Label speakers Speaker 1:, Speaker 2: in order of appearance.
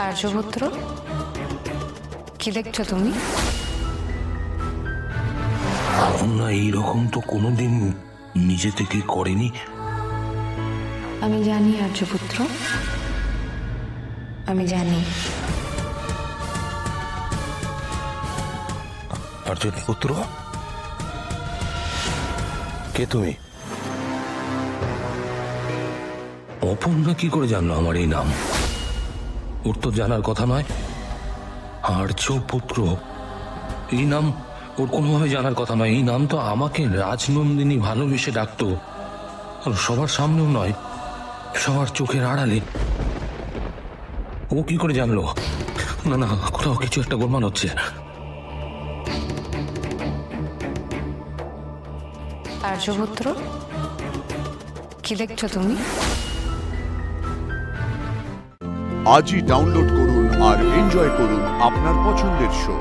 Speaker 1: আর্যপুত্র, কি দেখছো তুমি?
Speaker 2: না, এইরকম তো কোনোদিন নিজে থেকে করেনি।
Speaker 1: আমি জানি আর্যপুত্র, আমি জানি।
Speaker 2: অর্জুন পুত্র, কে তুমি? অপর্ণা কি করে জানলো আমার এই নাম? ওর তো জানার কথা নয়। আর্য পুত্র, এই নাম ওর কোনোভাবে জানার কথা নয়। এই নাম তো আমাকে রাজনন্দিনী ভালোবেসে ডাকতো, আর সবার সামনেও নয়, সবার চোখের আড়ালে। ও কি করে জানলো? না না, কোথাও কিছু একটা গোলমাল হচ্ছে।
Speaker 1: আর্যপুত্র, কি দেখছো তুমি?
Speaker 3: আজই ডাউনলোড করুন আর এনজয় করুন আপনার পছন্দের শো।